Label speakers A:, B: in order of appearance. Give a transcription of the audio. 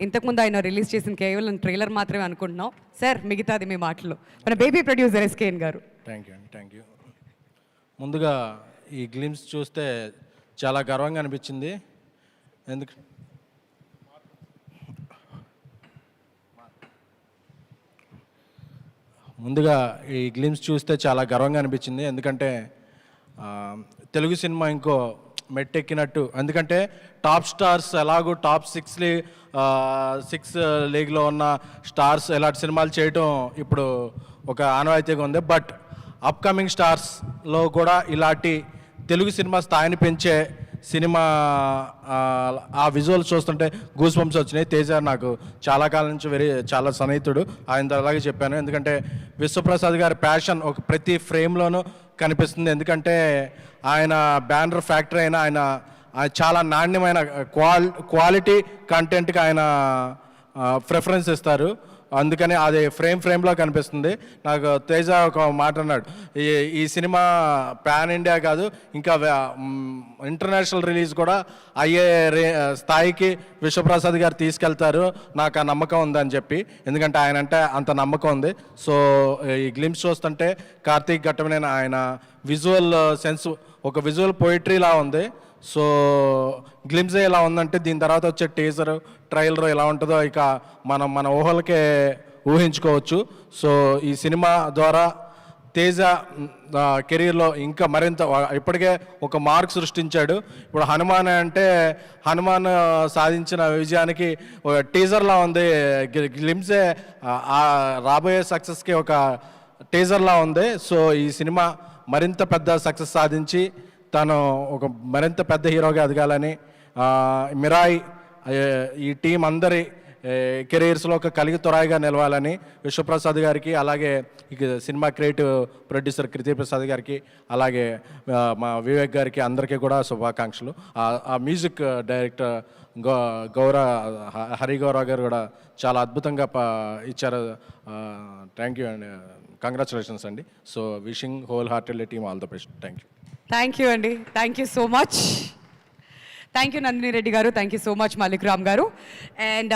A: ఇంతకుముందు ఆయన రిలీజ్ చేసిన కేవలం ట్రైలర్ మాత్రమే అనుకుంటున్నాం. సార్ మిగతాది మీ మాటలు మన బేబీ ప్రొడ్యూసర్ ఎస్కేఎన్ గారు.
B: థ్యాంక్ యూ అండి, థ్యాంక్ యూ. ముందుగా ఈ గ్లిమ్స్ చూస్తే చాలా గర్వంగా అనిపించింది. ఎందుకు ముందుగా ఈ గ్లిమ్స్ చూస్తే చాలా గర్వంగా అనిపించింది. ఎందుకంటే తెలుగు సినిమా ఇంకో మెట్టెక్కినట్టు. ఎందుకంటే టాప్ స్టార్స్ ఎలాగో టాప్ 6 లీగ్లో ఉన్న స్టార్స్ ఇలాంటి సినిమాలు చేయటం ఇప్పుడు ఒక ఆనవాయితీగా ఉంది. బట్ అప్కమింగ్ స్టార్స్లో కూడా ఇలాంటి తెలుగు సినిమా స్థాయిని పెంచే సినిమా ఆ విజువల్స్ చూస్తుంటే గూస్ బంప్స్ వచ్చినాయి. తేజ నాకు చాలా కాలం నుంచి చాలా సన్నిహితుడు, ఆయన అలాగే చెప్పాను. ఎందుకంటే విశ్వప్రసాద్ గారి ప్యాషన్ ఒక ప్రతి ఫ్రేమ్లోనూ కనిపిస్తుంది. ఎందుకంటే ఆయన బ్యానర్ ఫ్యాక్టరీ అయినా ఆయన చాలా నాణ్యమైన క్వాలిటీ కంటెంట్కి ఆయన ప్రిఫరెన్స్ ఇస్తారు. అందుకని అది ఫ్రేమ్లో కనిపిస్తుంది. నాకు తేజ ఒక మాట అన్నాడు, ఈ సినిమా పాన్ ఇండియా కాదు ఇంకా ఇంటర్నేషనల్ రిలీజ్ కూడా అయ్యే స్థాయికి విశ్వప్రసాద్ గారు తీసుకెళ్తారు, నాకు ఆ నమ్మకం ఉందని చెప్పి. ఎందుకంటే ఆయన అంటే అంత నమ్మకం ఉంది. సో ఈ గ్లిమ్స్ చూస్తుంటే కార్తీక్ ఘట్టమనేని ఆయన విజువల్ సెన్స్ ఒక విజువల్ పోయిటరీలా ఉంది. సో గ్లిమ్స్ ఎలా ఉందంటే దీని తర్వాత వచ్చే టీజర్ ట్రైలర్ ఎలా ఉంటుందో ఇక మన ఊహలకే ఊహించుకోవచ్చు. సో ఈ సినిమా ద్వారా తేజ కెరీర్లో ఇంకా మరింత ఇప్పటికే ఒక మార్క్ సృష్టించాడు. ఇప్పుడు హనుమాన్ అంటే హనుమాన్ సాధించిన విజయానికి టీజర్లా ఉంది. గ్లిమ్సే రాబోయే సక్సెస్కి ఒక టీజర్లా ఉంది. సో ఈ సినిమా మరింత పెద్ద సక్సెస్ సాధించి తను ఒక మరింత పెద్ద హీరోగా ఎదగాలని, మిరాయి ఈ టీం అందరి కెరీర్స్లో ఒక కలిగి తొరాయిగా నిలవాలని విశ్వప్రసాద్ గారికి, అలాగే ఇక సినిమా క్రియేటివ్ ప్రొడ్యూసర్ కృతి ప్రసాద్ గారికి, అలాగే మా వివేక్ గారికి అందరికీ కూడా శుభాకాంక్షలు. ఆ మ్యూజిక్ డైరెక్టర్ హరి గౌరవ్ గారు కూడా చాలా అద్భుతంగా ఇచ్చారు. థ్యాంక్ యూ అండి, కంగ్రాచులేషన్స్ అండి. So wishing whole heartedly team all the best. Thank you.
A: Thank you అండి, thank you so much. Thank you Nandini Reddy గారు, thank you so much Malik Ram గారు. అండ్